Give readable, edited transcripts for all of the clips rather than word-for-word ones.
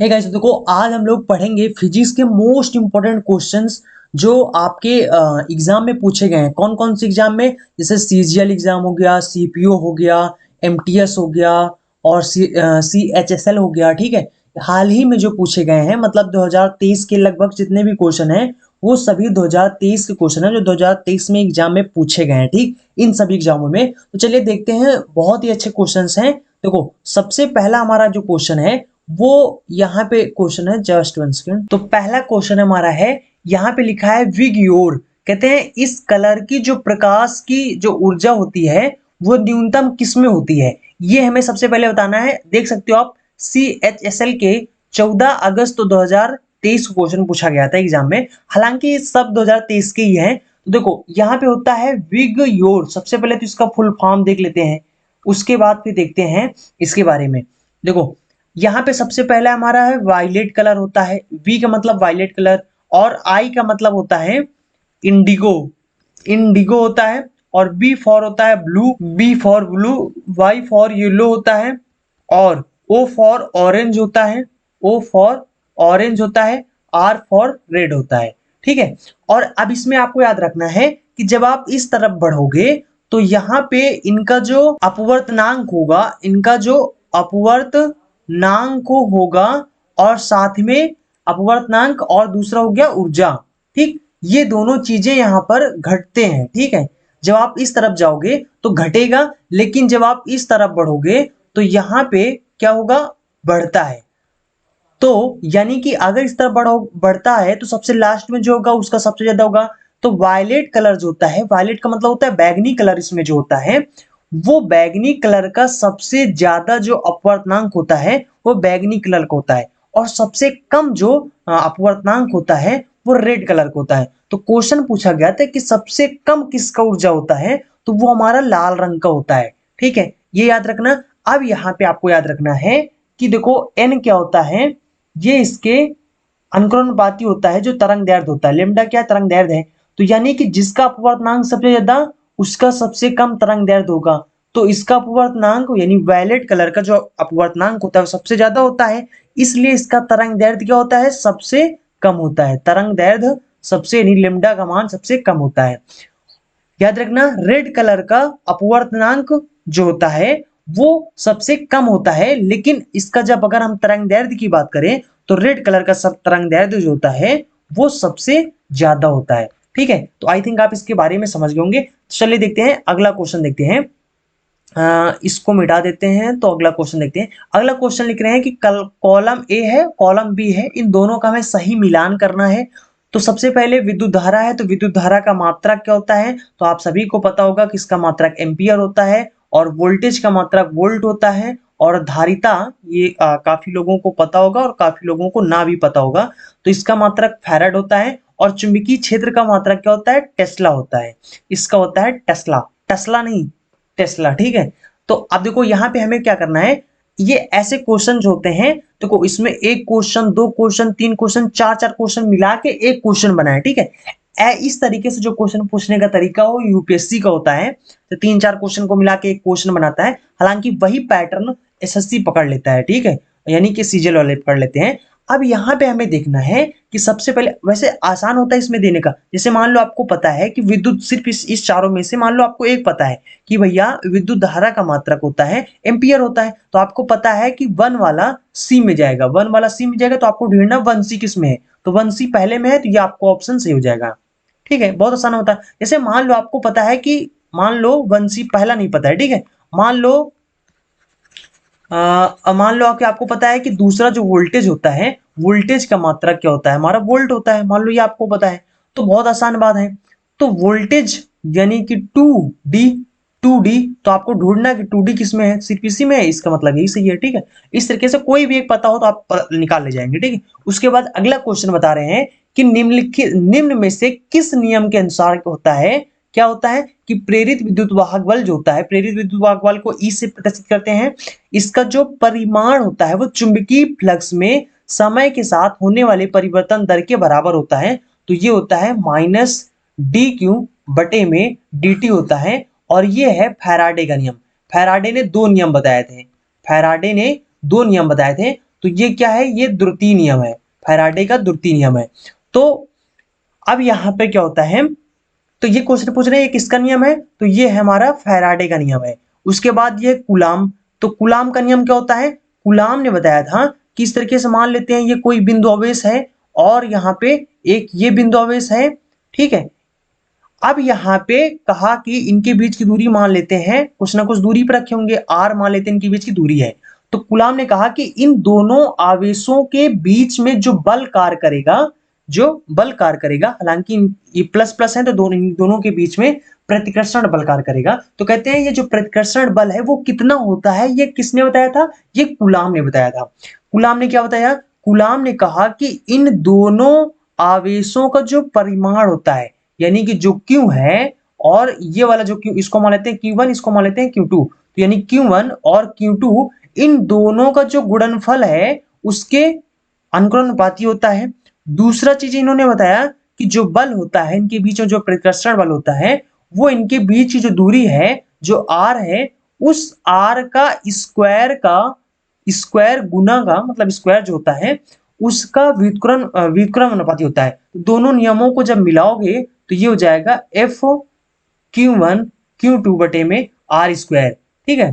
Hey guys, देखो आज हम लोग पढ़ेंगे फिजिक्स के मोस्ट इंपॉर्टेंट क्वेश्चंस जो आपके एग्जाम में पूछे गए हैं। कौन कौन से एग्जाम में? जैसे सीजीएल एग्जाम हो गया, सीपीओ हो गया, एमटीएस हो गया और सीएचएसएल हो गया। ठीक है, हाल ही में जो पूछे गए हैं, मतलब 2023 के लगभग जितने भी क्वेश्चन हैं वो सभी 2023 के क्वेश्चन हैं जो 2023 में एग्जाम में पूछे गए हैं। ठीक, इन सभी एग्जामों में तो चलिए देखते हैं। बहुत ही अच्छे क्वेश्चंस हैं। देखो, सबसे पहला हमारा जो क्वेश्चन है वो यहाँ पे क्वेश्चन है, जस्ट वन सेकंड। तो पहला क्वेश्चन हमारा है, यहाँ पे लिखा है विग्योर। कहते हैं इस कलर की जो प्रकाश की जो ऊर्जा होती है वो न्यूनतम किस में होती है, ये हमें सबसे पहले बताना है। देख सकते हो आप, CHSL के 14 अगस्त 2023 को क्वेश्चन पूछा गया था एग्जाम में। हालांकि सब 2023 के ही हैं। तो देखो यहाँ पे होता है विग्योर। सबसे पहले तो इसका फुल फॉर्म देख लेते हैं, उसके बाद फिर देखते हैं इसके बारे में। देखो यहाँ पे सबसे पहला हमारा है वायलेट कलर होता है। वी का मतलब वायलेट कलर और आई का मतलब होता है इंडिगो। इंडिगो होता है। और बी फॉर होता है blue, B for blue. Y for yellow होता है। और ओ फॉर ऑरेंज होता है, ओ फॉर ऑरेंज होता है। आर फॉर रेड होता है। ठीक है, और अब इसमें आपको याद रखना है कि जब आप इस तरफ बढ़ोगे तो यहाँ पे इनका जो अपवर्तनांक होगा, इनका जो अपवर्तनांक होगा और साथ में अपवर्तनांक और दूसरा हो गया ऊर्जा। ठीक, ये दोनों चीजें यहाँ पर घटते हैं। ठीक है, जब आप इस तरफ जाओगे तो घटेगा, लेकिन जब आप इस तरफ बढ़ोगे तो यहाँ पे क्या होगा, बढ़ता है। तो यानी कि अगर इस तरफ बढ़ता है तो सबसे लास्ट में जो होगा उसका सबसे ज्यादा होगा। तो वायलेट कलर जो होता है, वायलेट का मतलब होता है बैगनी कलर, इसमें जो होता है वो बैगनी कलर का सबसे ज्यादा जो अपवर्तनांक होता है वो बैगनी कलर का होता है। और सबसे कम जो अपवर्तनांक होता है वो रेड कलर का होता है। तो क्वेश्चन पूछा गया था कि सबसे कम किसका ऊर्जा होता है, तो वो हमारा लाल रंग का होता है। ठीक है, ये याद रखना। अब यहाँ पे आपको याद रखना है कि देखो एन क्या होता है, ये इसके अनुक्रमणिपाती होता है जो तरंग दैर्ध्य होता है। लेमडा क्या तरंग दैर्ध्य है, तो यानी कि जिसका अपवर्तनांक सबसे ज्यादा उसका सबसे कम तरंग दैर्ध्य होगा। तो इसका अपवर्तनांक यानी वायलेट कलर का जो अपवर्तनांक होता है वो सबसे ज्यादा होता है, इसलिए इसका तरंग दैर्ध्य क्या होता है, सबसे कम होता है। तरंग दैर्ध्य सबसे यानी लेमडा का मान सबसे कम होता है। याद रखना, रेड कलर का अपवर्तनांक जो होता है वो सबसे कम होता है, लेकिन इसका जब अगर हम तरंग दैर्ध्य की बात करें तो रेड कलर का सब तरंग दैर्ध्य जो होता है वो सबसे ज्यादा होता है। ठीक है, तो आई थिंक आप इसके बारे में समझ गए होंगे। चलिए देखते हैं अगला क्वेश्चन, देखते हैं। इसको मिटा देते हैं तो अगला क्वेश्चन देखते हैं। अगला क्वेश्चन लिख रहे हैं कि कॉलम ए है, कॉलम बी है, इन दोनों का हमें सही मिलान करना है। तो सबसे पहले विद्युत धारा है, तो विद्युत धारा का मात्रक क्या होता है, तो आप सभी को पता होगा कि इसका मात्रक एम्पियर होता है। और वोल्टेज का मात्रक वोल्ट होता है। और धारिता ये काफी लोगों को पता होगा और काफी लोगों को ना भी पता होगा, तो इसका मात्रक फैराड होता है। और चुंबकीय क्षेत्र का मात्रक क्या होता है, टेस्ला होता है। इसका होता है टेस्ला, टेस्ला नहीं टेस्ला। ठीक है, तो अब देखो यहाँ पे हमें क्या करना है, ये ऐसे क्वेश्चन जो होते हैं, देखो इसमें एक क्वेश्चन, दो क्वेश्चन, तीन क्वेश्चन, चार चार क्वेश्चन मिला के एक क्वेश्चन बना है। ठीक है, इस तरीके से जो क्वेश्चन पूछने का तरीका हो यूपीएससी का होता है। तो तीन चार क्वेश्चन को मिला के एक क्वेश्चन बनाता है। हालांकि वही पैटर्न एसएससी पकड़ लेता है। ठीक है, यानी कि सीजीएल वाले पकड़ लेते हैं। अब यहाँ पे हमें देखना है कि सबसे पहले, वैसे आसान होता है इसमें देने का। जैसे मान लो आपको पता है कि विद्युत, सिर्फ इस चारों में से मान लो आपको एक पता है कि भैया विद्युत धारा का मात्रक होता है एम्पियर होता है, तो आपको पता है कि वन वाला सी में जाएगा, वन वाला सी में जाएगा, तो आपको ढूंढना वन सी किस में है, तो वन सी पहले में है, तो ये आपको ऑप्शन सही हो जाएगा। ठीक है, बहुत आसान होता है। जैसे मान लो आपको पता है कि, मान लो वन सी पहला नहीं पता है। ठीक है, मान लो मान लो कि आपको पता है कि दूसरा जो वोल्टेज होता है, वोल्टेज का मात्रक क्या होता है, हमारा वोल्ट होता है। मान लो ये आपको पता है, तो बहुत आसान बात है। तो वोल्टेज यानी कि 2D, 2D, तो आपको ढूंढना कि 2D किस में है, सिर्फ इसी में है, इसका मतलब यही सही है। ठीक है, इस तरीके से कोई भी एक पता हो तो आप निकाल ले जाएंगे। ठीक है, उसके बाद अगला क्वेश्चन बता रहे हैं कि निम्न में से किस नियम के अनुसार होता है, क्या होता है कि प्रेरित विद्युत वाहक बल जो होता है, प्रेरित विद्युत वाहक बल को ई से प्रदर्शित करते हैं। इसका जो परिमाण होता है वो चुंबकीय फ्लक्स में समय के साथ होने वाले परिवर्तन दर के बराबर होता है। तो ये होता है -dq/dt होता है। और ये है फैराडे का नियम। फैराडे ने दो नियम बताए थे, फैराडे ने दो नियम बताए थे। तो ये क्या है, ये द्वितीय नियम है, फैराडे का द्वितीय नियम है। तो अब यहाँ पे क्या होता है, तो ये क्वेश्चन पूछ रहे हैं ये किसका नियम है, तो ये है हमारा फैराडे का नियम है। उसके बाद ये कूलाम, तो कूलाम का नियम क्या होता है, कूलाम ने बताया था कि इस तरीके से मान लेते हैं ये कोई बिंदु आवेश है और यहाँ पे एक ये बिंदु आवेश है, ठीक है। अब यहाँ पे कहा कि इनके बीच की दूरी मान लेते हैं, कुछ ना कुछ दूरी पर रखे होंगे, आर मान लेते हैं इनके बीच की दूरी है। तो कूलाम ने कहा कि इन दोनों आवेशों के बीच में जो बल कार्य करेगा, जो बल कार्य करेगा, हालांकि ये प्लस प्लस है तो दोनों के बीच में प्रतिकर्षण बल कार्य करेगा। तो कहते हैं ये जो प्रतिकर्षण बल है वो कितना होता है, ये किसने बताया था, ये कूलाम ने बताया था। कूलाम ने क्या बताया, कूलाम ने कहा कि इन दोनों आवेशों का जो परिमाण होता है, यानी कि जो Q है और ये वाला जो Q, इसको मान लेते हैं Q1, इसको मान लेते हैं Q2, तो यानी Q1 और Q2 इन दोनों का जो गुणनफल है उसके अनुक्रमानुपाती होता है। दूसरा चीज इन्होंने बताया कि जो बल होता है इनके बीच में, जो प्रतिकर्षण बल होता है, वो इनके बीच की जो दूरी है, जो r है, उस r का स्क्वायर गुना का, मतलब स्क्वायर जो होता है उसका व्युत्क्रम अनुपाती होता है। तो दोनों नियमों को जब मिलाओगे तो ये हो जाएगा एफ Q1 Q2 बटे में आर स्क्वायर, ठीक है।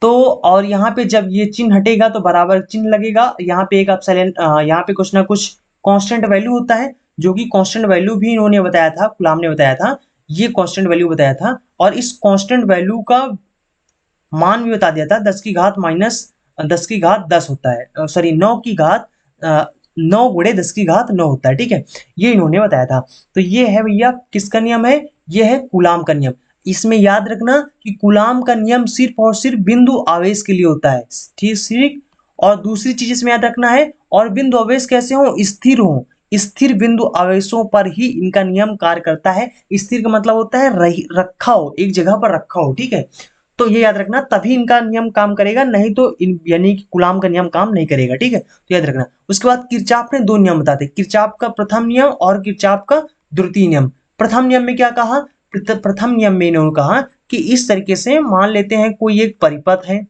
तो और यहाँ पे जब ये चिन्ह हटेगा तो बराबर चिन्ह लगेगा, यहाँ पे एक एप्सिलॉन, यहाँ पे कुछ ना कुछ कांस्टेंट वैल्यू होता है, जो कि कांस्टेंट वैल्यू भी इन्होंने बताया था, कूलाम ने बताया था, ये कांस्टेंट वैल्यू बताया था। और इस कांस्टेंट वैल्यू का मान भी बता दिया था, 10 की घात माइनस 10 की घात 10 होता है, सॉरी 9 की घात 9 गुणे 10 की घात 9 होता है, ठीक है, ये इन्होंने बताया था। तो ये है भैया किसका नियम है, ये है कूलाम का नियम। इसमें याद रखना कि कूलाम का नियम सिर्फ और सिर्फ बिंदु आवेश के लिए होता है, ठीक। और दूसरी चीज इसमें याद रखना है, और बिंदु आवेश कैसे हो, स्थिर हो, स्थिर बिंदु आवेशों पर ही इनका नियम कार्य करता है। स्थिर का मतलब होता है रखा हो, एक जगह पर रखा हो, ठीक है। तो ये याद रखना, तभी इनका नियम काम करेगा, नहीं तो यानी कि कूलाम का नियम काम नहीं करेगा, ठीक है, तो याद रखना। उसके बाद किरचॉफ ने दो नियम बताते, किरचॉफ का प्रथम नियम और किरचॉफ का द्वितीय नियम। प्रथम नियम में क्या कहा, प्रथम नियम में इन्होंने कहा कि इस तरीके से मान लेते हैं कोई एक परिपथ है,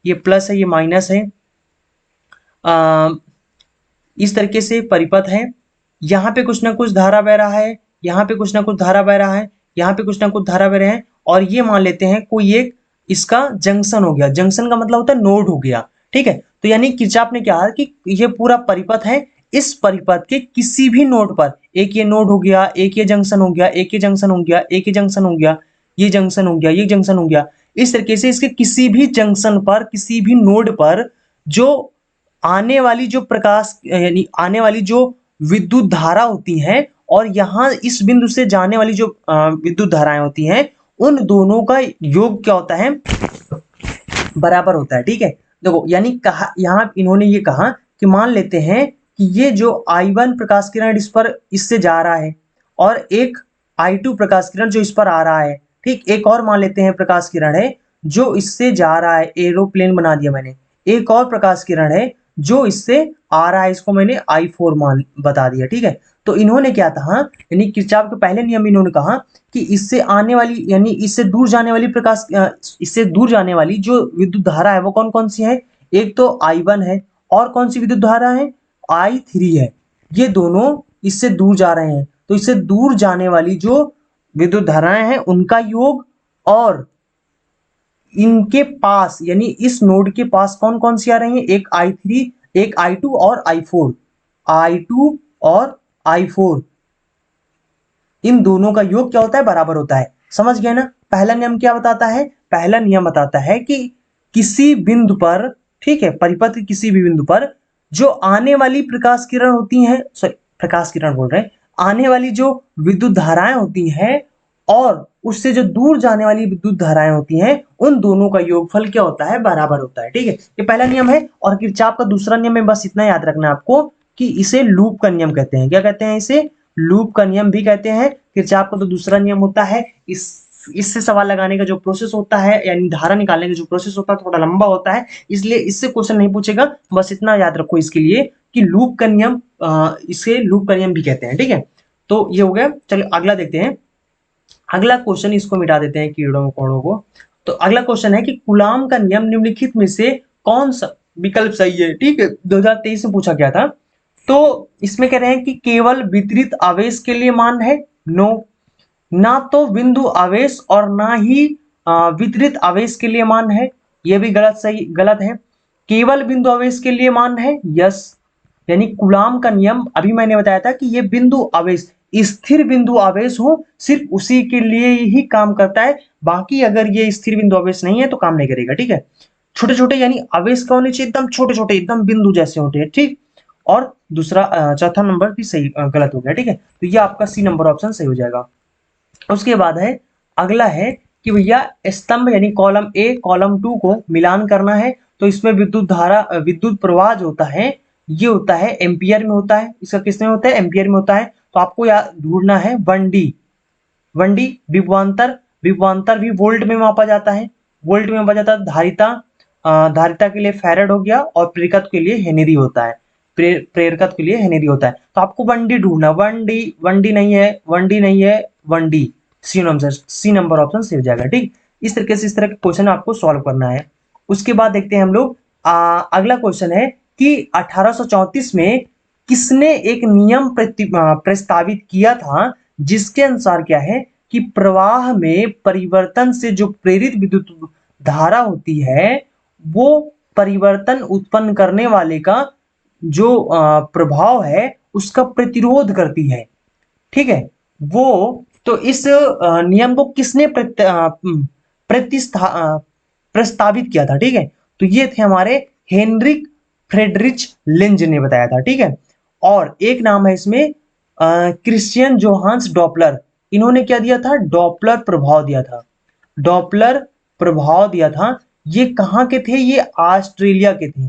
ये प्लस है ये माइनस है, इस तरीके से परिपथ है, यहाँ पे कुछ ना कुछ धारा बह रहा है, यहाँ पे कुछ ना कुछ धारा बह रहा है, यहाँ पे कुछ ना कुछ धारा बह रहे हैं, और ये मान लेते हैं कोई एक इसका जंक्शन हो गया, जंक्शन का मतलब होता है नोड हो गया, ठीक है। तो यानी किरचॉफ ने क्या कहा कि ये पूरा परिपथ है, इस परिपथ के किसी भी नोड पर, एक ये नोड हो गया, एक ये जंक्शन हो गया, एक ये जंक्शन हो गया, एक ये जंक्शन हो गया, ये जंक्शन हो गया, ये जंक्शन हो गया, इस तरीके से इसके किसी भी जंक्शन पर, किसी भी नोड पर जो आने वाली जो प्रकाश, यानी आने वाली जो विद्युत धारा होती हैं, और यहाँ इस बिंदु से जाने वाली जो विद्युत धाराएं होती हैं, उन दोनों का योग क्या होता है, बराबर होता है, ठीक है। देखो यानी कहा, यहाँ इन्होंने ये कहा कि मान लेते हैं कि ये जो I1 प्रकाश किरण इस पर, इससे जा रहा है, और एक I2 प्रकाश किरण जो इस पर आ रहा है, ठीक, एक और मान लेते हैं प्रकाश किरण है जो इससे जा रहा है, एरोप्लेन बना दिया मैंने, एक और प्रकाश किरण है जो इससे आ रहा है, इसको मैंने I4 मान बता दिया, ठीक है। तो इन्होंने क्या कहा, यानी किरचॉफ के पहले नियम में इन्होंने कहा कि इससे आने वाली, यानी इससे दूर जाने वाली प्रकाश, इससे दूर जाने वाली जो विद्युत धारा है वो कौन कौन सी है, एक तो I1 है, और कौन सी विद्युत धारा है, I3 है, ये दोनों इससे दूर जा रहे हैं। तो इससे दूर जाने वाली जो विद्युत धाराएं हैं उनका योग, और इनके पास, यानी इस नोड के पास कौन कौन सी आ रही हैं, एक I3, एक I2 और I4, I2 और I4, इन दोनों का योग क्या होता है, बराबर होता है। समझ गए ना। पहला नियम क्या बताता है, पहला नियम बताता है कि किसी बिंदु पर, ठीक है, परिपथ के किसी भी बिंदु पर जो आने वाली प्रकाश किरण होती हैं, सॉरी प्रकाश किरण बोल रहे हैं, आने वाली जो विद्युत धाराएं होती हैं और उससे जो दूर जाने वाली विद्युत धाराएं होती हैं, उन दोनों का योगफल क्या होता है, बराबर होता है, ठीक है। ये पहला नियम है। और किरचॉफ का दूसरा नियम है, बस इतना याद रखना आपको कि इसे लूप का नियम कहते हैं। क्या कहते हैं इसे, लूप का नियम भी कहते हैं। किरचॉफ का तो दूसरा नियम होता है, इससे सवाल लगाने का जो प्रोसेस होता है, यानी धारा निकालने का जो प्रोसेस होता है, थोड़ा लंबा होता है, इसलिए इससे क्वेश्चन नहीं पूछेगा। बस इतना याद रखो इसके लिए कि लूप का नियम, इसे लूप का नियम भी कहते हैं, ठीक है। तो ये हो गया। चलो अगला देखते हैं। अगला क्वेश्चन, इसको मिटा देते हैं कीड़ों कोड़ों को। तो अगला क्वेश्चन है कि कूलाम का नियम निम्नलिखित में से कौन सा, विकल्प सही है, ठीक है, 2023 में पूछा गया था। तो इसमें कह रहे हैं कि केवल वितरित आवेश के लिए मान है, नो, ना तो बिंदु आवेश और ना ही वितरित आवेश के लिए मान है, यह भी गलत है। केवल बिंदु आवेश के लिए मान है, यस, यानी कूलाम का नियम अभी मैंने बताया था कि ये बिंदु आवेश, स्थिर बिंदु आवेश हो सिर्फ उसी के लिए ही काम करता है, बाकी अगर ये स्थिर बिंदु आवेश नहीं है तो काम नहीं करेगा, ठीक है। छोटे छोटे यानी आवेश का होने चाहिए एकदम छोटे छोटे, एकदम बिंदु जैसे होते हैं, ठीक। और दूसरा चौथा नंबर भी सही गलत हो गया, ठीक है, तो ये आपका सी नंबर ऑप्शन सही हो जाएगा। उसके बाद है अगला है कि भैया स्तंभ यानी कॉलम ए कॉलम 2 को मिलान करना है, तो इसमें विद्युत धारा विद्युत प्रवाह जो होता है ये होता है एम्पियर में होता है, इसका किसमें होता है, एम्पियर में होता है। तो आपको याद ढूंढना है 1D विभवांतर, विभवांतर भी वोल्ट में मापा जाता है, वोल्ट में मापा जाता है। धारिता, धारिता के लिए फैराड हो गया, और प्रेरकत्व के लिए हेनरी होता है, प्रेरकत्व के लिए हेनरी होता है। तो आपको 1D ढूंढना, 1D नहीं है, 1D नहीं है, 1D, सी नंबर ऑप्शन सही हो जाएगा, ठीक। इस तरीके से इस तरह के क्वेश्चन आपको सॉल्व करना है। उसके बाद देखते हैं हम लोग अगला क्वेश्चन है कि 1834 में किसने एक नियम प्रस्तावित किया था, जिसके अनुसार क्या है कि प्रवाह में परिवर्तन से जो प्रेरित विद्युत धारा होती है वो परिवर्तन उत्पन्न करने वाले का जो प्रभाव है उसका प्रतिरोध करती है, ठीक है। वो तो इस नियम को किसने प्रस्तावित किया था, ठीक है। तो ये थे हमारे हेनरिक फ्रेडरिच लेंज ने बताया था, ठीक है। और एक नाम है इसमें क्रिश्चियन जोहान्स डॉपलर, इन्होंने क्या दिया था, डॉपलर प्रभाव दिया था, डॉपलर प्रभाव दिया था। ये कहाँ के थे, ये ऑस्ट्रेलिया के थे।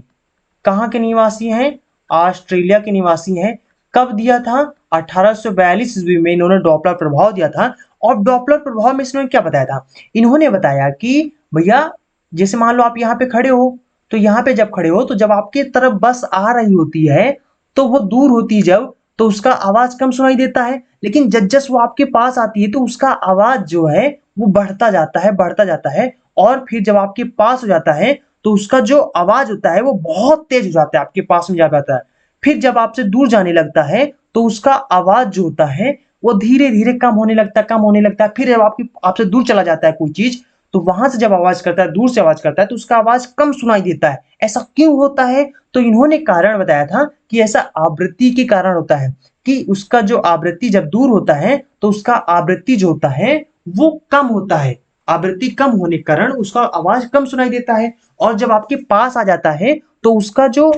कहाँ के निवासी हैं, ऑस्ट्रेलिया के निवासी हैं। कब दिया था, 1842 ईस्वी में इन्होंने डॉपलर प्रभाव दिया था। और डॉपलर प्रभाव में इन्होंने क्या बताया था, इन्होंने बताया कि भैया जैसे मान लो आप यहाँ पे खड़े हो, तो यहाँ पे जब खड़े हो तो जब आपके तरफ बस आ रही होती है तो वो दूर होती है जब, तो उसका आवाज कम सुनाई देता है, लेकिन जस वो आपके पास आती है तो उसका आवाज जो है वो बढ़ता जाता है, बढ़ता जाता है। और फिर जब आपके पास हो जाता है तो उसका जो आवाज होता है वो बहुत तेज हो जाता है, आपके पास में जा पाता है। फिर जब आपसे दूर जाने लगता है तो उसका आवाज जो होता है वो धीरे धीरे कम होने लगता है, कम होने लगता है। फिर जब आपसे दूर चला जाता है कोई चीज, तो वहां से जब आवाज करता है, दूर से आवाज करता है, तो उसका आवाज कम सुनाई देता है। ऐसा क्यों होता है, तो इन्होंने कारण बताया था कि ऐसा आवृत्ति के कारण होता है, कि उसका जो आवृत्ति जब दूर होता है तो उसका आवृत्ति जो होता है वो कम होता है, आवृत्ति कम होने के कारण उसका आवाज कम सुनाई देता है। और जब आपके पास आ जाता है तो उसका जो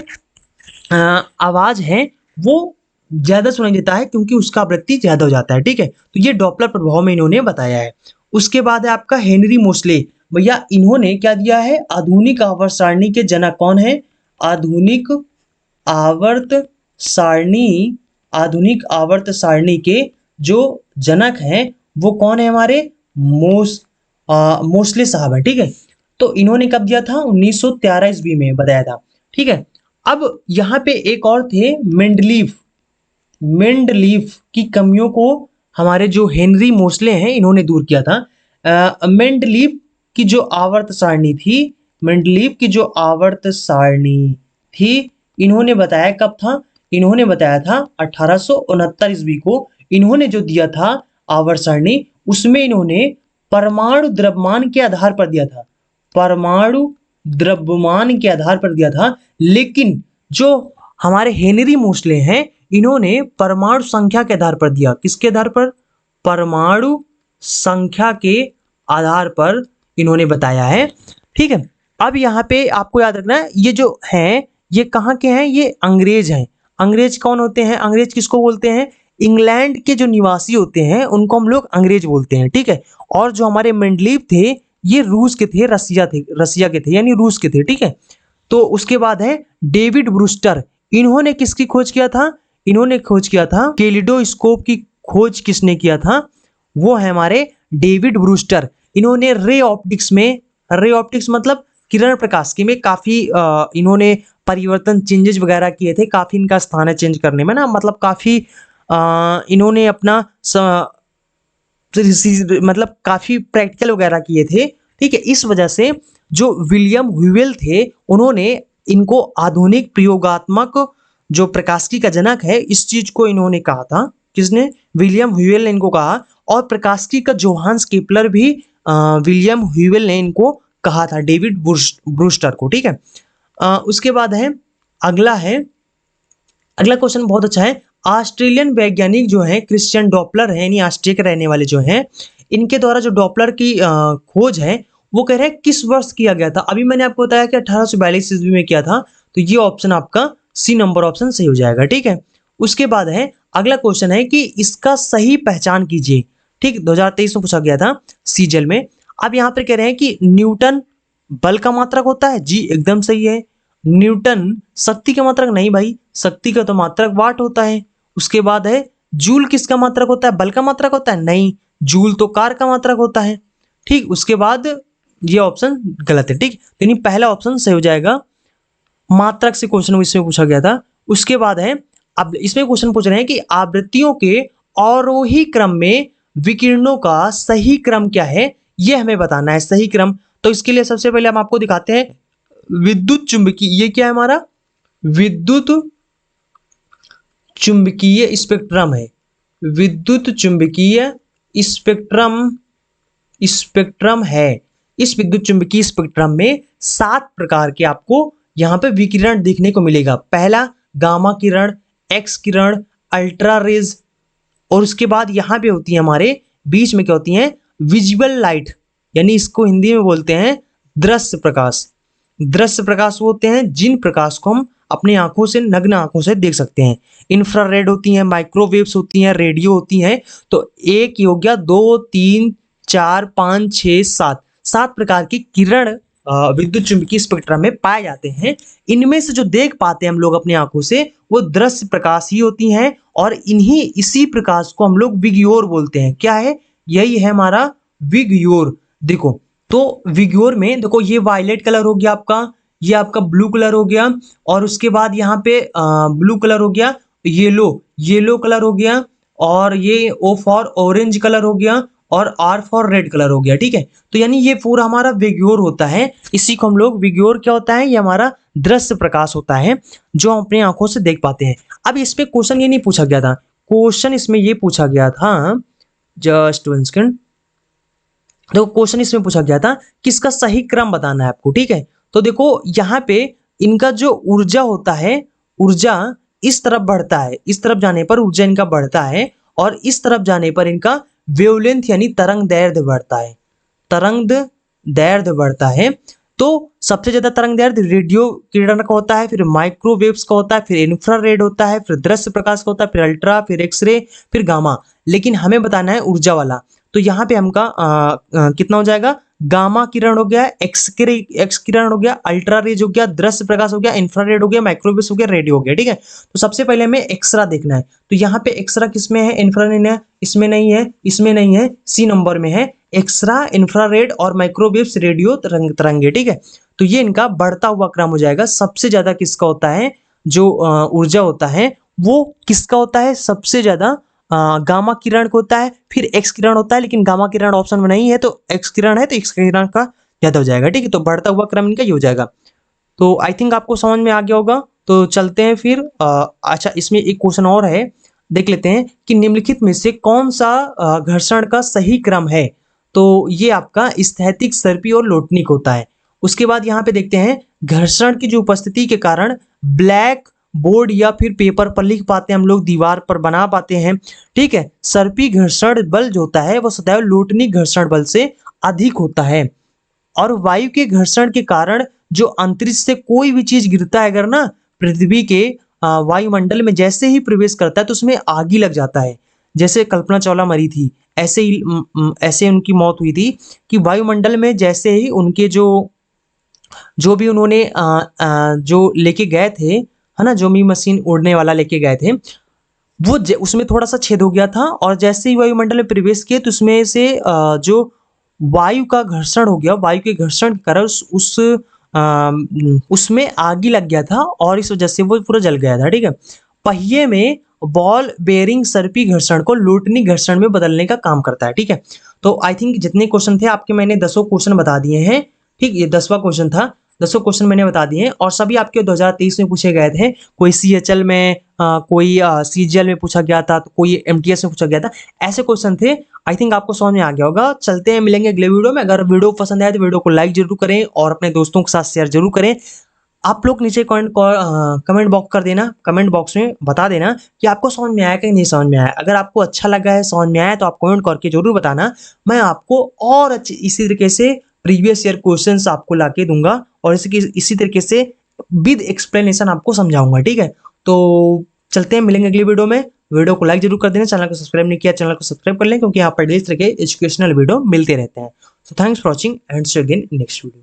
आवाज है वो ज्यादा सुनाई देता है, क्योंकि उसका आवृत्ति ज्यादा हो जाता है, ठीक है। तो ये डॉपलर प्रभाव में इन्होंने बताया है। उसके बाद है आपका हेनरी मोस्ले, भैया इन्होंने क्या दिया है, आधुनिक आवर्त सारणी के जनक कौन है, आधुनिक आवर्त सारणी, आधुनिक आवर्त सारणी के जो जनक हैं वो कौन है, हमारे मोस्ले साहब है, ठीक है। तो इन्होंने कब दिया था, 1913 ईस्वी में बताया था, ठीक है। अब यहाँ पे एक और थे मेंडलीफ, मेंडलीफ की कमियों को हमारे जो हेनरी मोस्ले हैं इन्होंने दूर किया था। मेंडलीफ की जो आवर्त सारणी थी, मेंडलीफ की जो आवर्त सारणी थी, इन्होंने बताया कब था, इन्होंने बताया था 1869 ईस्वी को। इन्होंने जो दिया था आवर्त सारणी, उसमें इन्होंने परमाणु द्रव्यमान के आधार पर दिया था, परमाणु द्रव्यमान के आधार पर दिया था। लेकिन जो हमारे हेनरी मोस्ले हैं इन्होंने परमाणु संख्या के आधार पर दिया, किसके आधार पर, परमाणु संख्या के आधार पर इन्होंने बताया है, ठीक है। अब यहाँ पे आपको याद रखना है ये जो हैं ये कहाँ के हैं, ये अंग्रेज हैं। अंग्रेज कौन होते हैं, अंग्रेज किसको बोलते हैं, इंग्लैंड के जो निवासी होते हैं उनको हम लोग अंग्रेज बोलते हैं, ठीक है। और जो हमारे मेंडलीफ थे ये रूस के थे, रसिया के थे यानी रूस के थे, ठीक है। तो उसके बाद है डेविड ब्रूस्टर, इन्होंने किसकी खोज किया था, इन्होंने खोज किया था कैलिडोस्कोप की खोज किसने किया था, वो है हमारे डेविड ब्रूस्टर। इन्होंने रे ऑप्टिक्स में, रे ऑप्टिक्स मतलब किरण प्रकाशिकी में काफी इन्होंने परिवर्तन चेंजेस वगैरह किए थे, काफी इनका स्थान है चेंज करने में ना, मतलब काफी इन्होंने अपना मतलब काफी प्रैक्टिकल वगैरह किए थे, ठीक है। इस वजह से जो विलियम ह्यूवेल थे उन्होंने इनको आधुनिक प्रयोगात्मक जो प्रकाशिकी का जनक है, इस चीज को इन्होंने कहा था। किसने? विलियम ह्यूएल ने इनको कहा। और प्रकाशिकी का जोहान्स केपलर भी विलियम ह्यूएल ने इनको कहा था, डेविड ब्रूस्टर को। ठीक है, उसके बाद है अगला अगला क्वेश्चन बहुत अच्छा है। ऑस्ट्रेलियन वैज्ञानिक जो है क्रिश्चियन डॉपलर है, यानी ऑस्ट्रिया के रहने वाले जो हैं, इनके द्वारा जो डॉपलर की खोज है वो कह रहे हैं किस वर्ष किया गया था। अभी मैंने आपको बताया कि 1842 ईस्वी में किया था, तो ये ऑप्शन आपका सी नंबर ऑप्शन सही हो जाएगा। ठीक है, उसके बाद है अगला क्वेश्चन है कि इसका सही पहचान कीजिए। ठीक, 2023 में पूछा गया था सीजल में। अब यहाँ पर कह रहे हैं कि न्यूटन बल का मात्रक होता है। जी एकदम सही है। न्यूटन शक्ति का मात्रक? नहीं भाई, शक्ति का तो मात्रक वाट होता है। उसके बाद है जूल किसका मात्रक होता है? बल का मात्रक होता है? नहीं, जूल तो कार का मात्रक होता है। ठीक, उसके बाद ये ऑप्शन गलत है। ठीक, यानी पहला ऑप्शन सही हो जाएगा। मात्रक से क्वेश्चन इसमें पूछा गया था। उसके बाद है अब इसमें क्वेश्चन पूछ रहे हैं कि आवृत्तियों के अवरोही क्रम में विकिरणों का सही क्रम क्या है, ये हमें बताना है, सही क्रम। तो इसके लिए सबसे पहले हम आपको दिखाते हैं विद्युत चुंबकीय, ये क्या है हमारा? विद्युत चुंबकीय स्पेक्ट्रम है। विद्युत चुंबकीय स्पेक्ट्रम है। इस विद्युत चुंबकीय स्पेक्ट्रम में 7 प्रकार के आपको यहाँ पे विकिरण देखने को मिलेगा। पहला गामा किरण, एक्स किरण, अल्ट्रा रेज, और उसके बाद यहाँ पे होती है हमारे बीच में क्या होती है? विजिबल लाइट, यानी इसको हिंदी में बोलते हैं दृश्य प्रकाश। दृश्य प्रकाश होते हैं जिन प्रकाश को हम अपनी आंखों से, नग्न आंखों से देख सकते हैं। इंफ्रारेड होती हैं, माइक्रोवेव्स होती हैं, रेडियो होती हैं। तो एक हो गया, 2, 3, 4, 5, 6, 7 प्रकार की किरण विद्युत चुंबकीय स्पेक्ट्रम में पाए जाते हैं। इनमें से जो देख पाते हैं हम लोग अपनी आंखों से वो दृश्य प्रकाश ही होती हैं, और इसी प्रकाश को हम लोग विग्योर बोलते हैं। क्या है? यही है हमारा विग्योर। देखो, तो विग्योर में देखो ये वायलेट कलर हो गया आपका, ये आपका ब्लू कलर हो गया, और उसके बाद यहाँ पे ब्लू कलर हो गया, येलो कलर हो गया, और ये ओ फॉर ऑरेंज कलर हो गया, और आर फॉर रेड कलर हो गया। ठीक है, तो यानी ये पूरा हमारा विग्योर होता है। इसी को हम लोग विग्योर क्या होता है? ये हमारा दृश्य प्रकाश होता है जो हम अपनी आंखों से देख पाते हैं। अब इसमें क्वेश्चन ये नहीं पूछा गया था, क्वेश्चन इसमें ये पूछा गया था, जस्ट 1 सेकंड, देखो क्वेश्चन इसमें पूछा गया था किसका सही क्रम बताना है आपको। ठीक है, तो देखो यहाँ पे इनका जो ऊर्जा होता है, ऊर्जा इस तरफ बढ़ता है, इस तरफ जाने पर ऊर्जा इनका बढ़ता है, और इस तरफ जाने पर इनका वेवलेंथ यानी तरंग दैर्ध्य बढ़ता है। तरंग दैर्ध्य बढ़ता है। तो सबसे ज्यादा तरंग दैर्ध्य रेडियो किरण का होता है, फिर माइक्रोवेव्स का होता है, फिर इंफ्रारेड होता है, फिर दृश्य प्रकाश का होता है, फिर अल्ट्रा, फिर एक्सरे, फिर गामा। लेकिन हमें बताना है ऊर्जा वाला, तो यहाँ पे हमका कितना हो जाएगा? गामा किरण हो गया, एक्स किरण हो गया, अल्ट्रा रेज हो गया, दृश्य प्रकाश हो गया, इंफ्रारेड हो गया, माइक्रोवेव हो गया, रेडियो हो गया। ठीक है, तो सबसे पहले हमें एक्सरा देखना है। तो यहाँ पे एक्सरा किसमें है? इंफ्रारेड है, इसमें नहीं है, इसमें नहीं है, सी नंबर में है एक्सरा, इंफ्रारेड और माइक्रोवेव्स, रेडियो, तरंगे। ठीक है, तो ये इनका बढ़ता हुआ क्रम हो जाएगा। सबसे ज्यादा किसका होता है? जो ऊर्जा होता है वो किसका होता है? सबसे ज्यादा गामा किरण को होता है, फिर एक्स किरण होता है, लेकिन गामा किरण ऑप्शन में नहीं है, तो एक्स किरण है, तो एक्स किरण का ज्यादा हो जाएगा। ठीक है, तो बढ़ता हुआ क्रम इनका ये हो जाएगा। तो आई थिंक आपको समझ में आ गया होगा। तो चलते हैं फिर। अच्छा, इसमें एक क्वेश्चन और है, देख लेते हैं कि निम्नलिखित में से कौन सा घर्षण का सही क्रम है। तो ये आपका स्थैतिक, सर्पी और लोटनिक होता है। उसके बाद यहाँ पे देखते हैं घर्षण की जो उपस्थिति के कारण ब्लैक बोर्ड या फिर पेपर पर लिख पाते हैं हम लोग, दीवार पर बना पाते हैं। ठीक है, सर्पी घर्षण बल जो होता है वो सदैव लोटनिक घर्षण बल से अधिक होता है। और वायु के घर्षण के कारण जो अंतरिक्ष से कोई भी चीज गिरता है अगर ना, पृथ्वी के वायुमंडल में जैसे ही प्रवेश करता है तो उसमें आग ही लग जाता है। जैसे कल्पना चावला मरी थी, ऐसे ही ऐसे उनकी मौत हुई थी कि वायुमंडल में जैसे ही उनके जो भी उन्होंने जो लेके गए थे, है ना, जो भी मशीन उड़ने वाला लेके गए थे, वो उसमें थोड़ा सा छेद हो गया था, और जैसे ही वायुमंडल में प्रवेश किए तो उसमें से जो वायु का घर्षण हो गया, वायु के घर्षण के कारण उसमें आग ही लग गया था, और इस वजह से वो पूरा जल गया था। ठीक है, पहिए में बॉल बेरिंग सर्पी घर्षण को लोटनी घर्षण में बदलने का काम करता है। ठीक है, तो आई थिंक जितने क्वेश्चन थे आपके मैंने 10 क्वेश्चन बता दिए हैं। ठीक, ये 10वां क्वेश्चन था। 10 क्वेश्चन मैंने बता दिए हैं और सभी आपके 2023 में पूछे गए थे। कोई CHL में, कोई CGL में पूछा गया था, तो कोई MTS में पूछा गया था, ऐसे क्वेश्चन थे। आई थिंक आपको समझ में आ गया होगा। चलते हैं, मिलेंगे अगले वीडियो में। अगर वीडियो पसंद आए तो वीडियो को लाइक जरूर करें और अपने दोस्तों के साथ शेयर जरूर करें। आप लोग नीचे कमेंट बॉक्स कर देना, कमेंट बॉक्स में बता देना कि आपको समझ में आया कि नहीं समझ में आया। अगर आपको अच्छा लगा है, समझ में आया, तो आप कमेंट करके जरूर बताना। मैं आपको और अच्छी इसी तरीके से प्रीवियस ईयर क्वेश्चंस आपको लाके दूंगा और इसी तरीके से विद एक्सप्लेनेशन आपको समझाऊंगा, ठीक है। तो चलते हैं, मिलेंगे अगली वीडियो में। वीडियो को लाइक जरूर कर देना, चैनल को सब्सक्राइब नहीं किया चैनल को सब्सक्राइब कर लें, क्योंकि यहाँ पर डेली तरह के एजुकेशनल वीडियो मिलते रहते हैं। So thanks for watching and see you again next video.